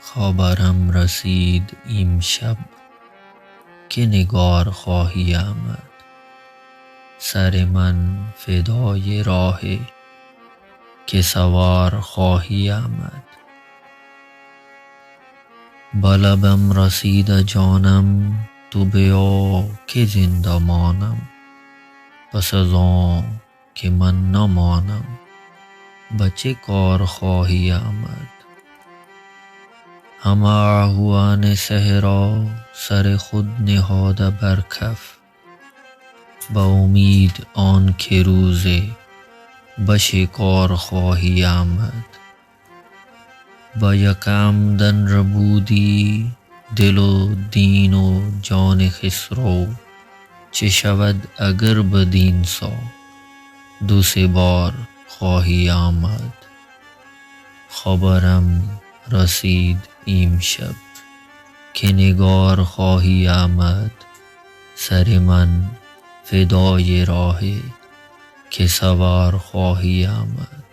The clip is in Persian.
خبرم رسید امشب که نگار خواهی آمد. سر من فدای راه که سوار خواهی آمد. به لبم رسید جانم تو بیا که زنده مانم. پس از آن که من نمانم به چه کار خواهی آمد. همه آهوان صحرا سر خود نهاده بر کف، به امید آن که روزی به شکار خواهی آمد. به یک عمدن ربودی دل و دین و جان خسرو، چه شود اگر بدین سو دو سه بار خواهی آمد. خبرم رسید امشب که نگار خواهی آمد. سر من فدای راه که سوار خواهی آمد.